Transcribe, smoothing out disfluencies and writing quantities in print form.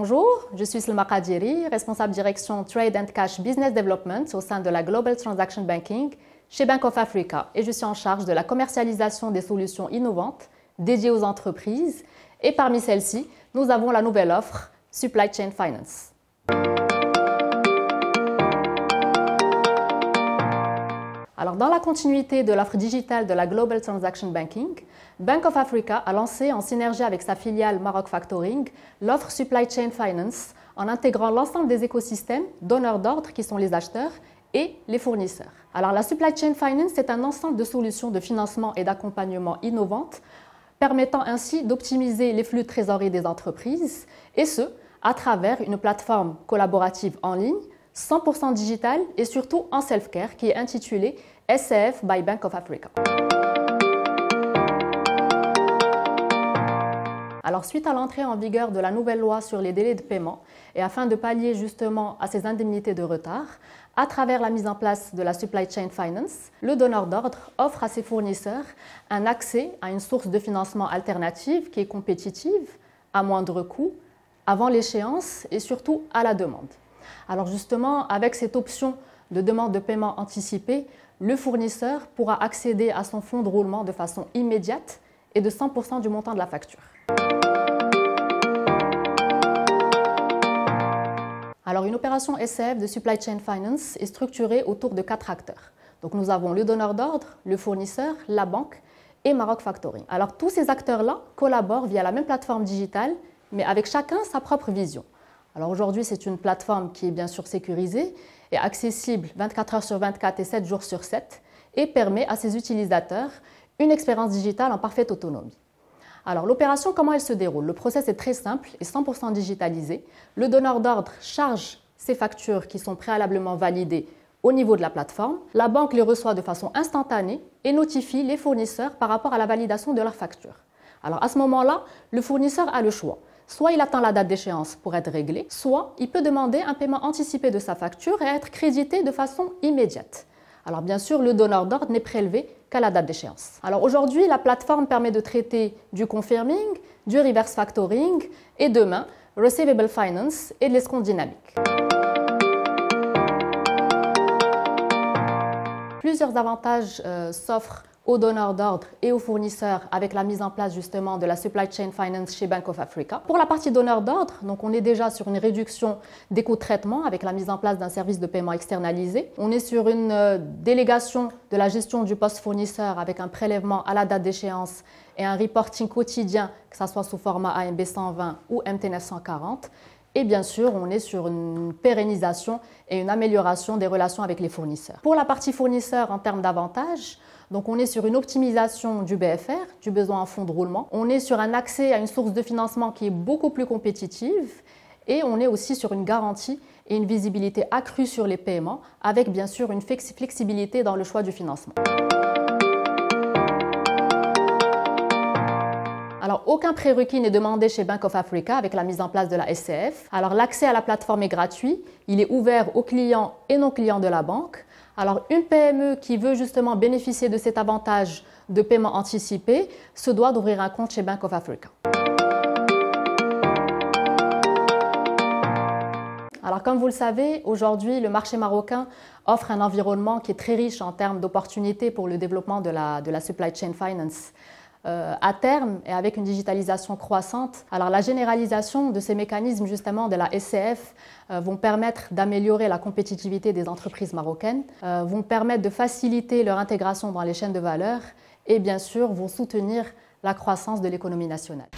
Bonjour, je suis Selma Kadiri, responsable direction Trade and Cash Business Development au sein de la Global Transaction Banking chez Bank of Africa et je suis en charge de la commercialisation des solutions innovantes dédiées aux entreprises et parmi celles-ci, nous avons la nouvelle offre Supply Chain Finance. Alors, dans la continuité de l'offre digitale de la Global Transaction Banking, Bank of Africa a lancé en synergie avec sa filiale Maroc Factoring l'offre Supply Chain Finance en intégrant l'ensemble des écosystèmes donneurs d'ordre qui sont les acheteurs et les fournisseurs. Alors, la Supply Chain Finance est un ensemble de solutions de financement et d'accompagnement innovantes permettant ainsi d'optimiser les flux de trésorerie des entreprises et ce, à travers une plateforme collaborative en ligne 100% digital et surtout en self-care qui est intitulé SCF by Bank of Africa. Alors suite à l'entrée en vigueur de la nouvelle loi sur les délais de paiement et afin de pallier justement à ces indemnités de retard, à travers la mise en place de la Supply Chain Finance, le donneur d'ordre offre à ses fournisseurs un accès à une source de financement alternative qui est compétitive, à moindre coût, avant l'échéance et surtout à la demande. Alors justement, avec cette option de demande de paiement anticipé, le fournisseur pourra accéder à son fonds de roulement de façon immédiate et de 100% du montant de la facture. Alors une opération SCF de Supply Chain Finance est structurée autour de 4 acteurs. Donc nous avons le donneur d'ordre, le fournisseur, la banque et Maroc Factoring. Alors tous ces acteurs-là collaborent via la même plateforme digitale, mais avec chacun sa propre vision. Alors aujourd'hui, c'est une plateforme qui est bien sûr sécurisée et accessible 24 heures sur 24 et 7 jours sur 7 et permet à ses utilisateurs une expérience digitale en parfaite autonomie. Alors l'opération, comment elle se déroule? Le process est très simple et 100% digitalisé. Le donneur d'ordre charge ses factures qui sont préalablement validées au niveau de la plateforme. La banque les reçoit de façon instantanée et notifie les fournisseurs par rapport à la validation de leurs factures. Alors à ce moment-là, le fournisseur a le choix. Soit il attend la date d'échéance pour être réglé, soit il peut demander un paiement anticipé de sa facture et être crédité de façon immédiate. Alors bien sûr, le donneur d'ordre n'est prélevé qu'à la date d'échéance. Alors aujourd'hui, la plateforme permet de traiter du confirming, du reverse factoring et demain, receivable finance et de l'escompte dynamique. Plusieurs avantages s'offrent aux donneurs d'ordre et aux fournisseurs avec la mise en place justement de la Supply Chain Finance chez Bank of Africa. Pour la partie donneur d'ordre, donc on est déjà sur une réduction des coûts de traitement avec la mise en place d'un service de paiement externalisé. On est sur une délégation de la gestion du poste fournisseur avec un prélèvement à la date d'échéance et un reporting quotidien, que ce soit sous format AMB 120 ou MT 940. Et bien sûr, on est sur une pérennisation et une amélioration des relations avec les fournisseurs. Pour la partie fournisseur en termes d'avantages, donc on est sur une optimisation du BFR, du besoin en fonds de roulement. On est sur un accès à une source de financement qui est beaucoup plus compétitive et on est aussi sur une garantie et une visibilité accrue sur les paiements avec bien sûr une flexibilité dans le choix du financement. Alors, aucun prérequis n'est demandé chez Bank of Africa avec la mise en place de la SCF. Alors, l'accès à la plateforme est gratuit. Il est ouvert aux clients et non clients de la banque. Alors, une PME qui veut justement bénéficier de cet avantage de paiement anticipé se doit d'ouvrir un compte chez Bank of Africa. Alors, comme vous le savez, aujourd'hui, le marché marocain offre un environnement qui est très riche en termes d'opportunités pour le développement de la Supply Chain Finance. À terme et avec une digitalisation croissante, alors la généralisation de ces mécanismes justement de la SCF vont permettre d'améliorer la compétitivité des entreprises marocaines, vont permettre de faciliter leur intégration dans les chaînes de valeur et bien sûr vont soutenir la croissance de l'économie nationale.